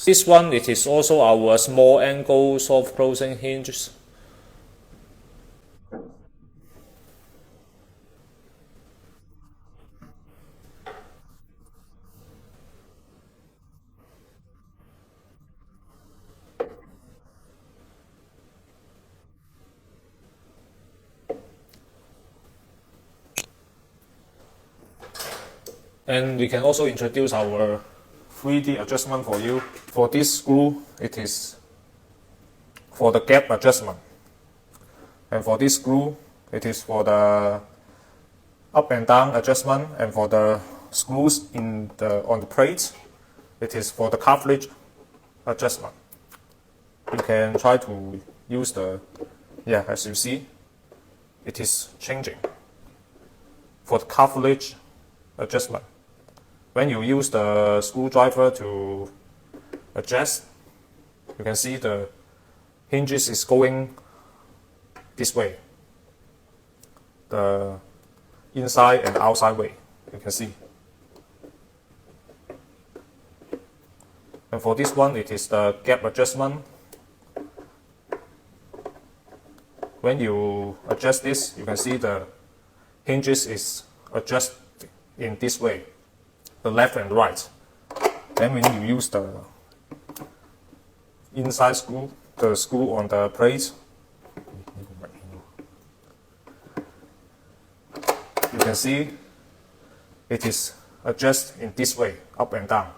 This one, it is also our small angle soft closing hinges. And we can also introduce our 3D adjustment for you. For this screw, it is for the gap adjustment. And for this screw, it is for the up and down adjustment. And for the screws on the plate, it is for the cartilage adjustment. You can try to use as you see, it is changing. For the cartilage adjustment, when you use the screwdriver to adjust, you can see the hinges is going this way, the inside and outside way, you can see. And for this one, it is the gap adjustment. When you adjust this, you can see the hinges is adjusted in this way, the left and right. Then when you use the inside screw, the screw on the plate, you can see it is adjusted in this way, up and down.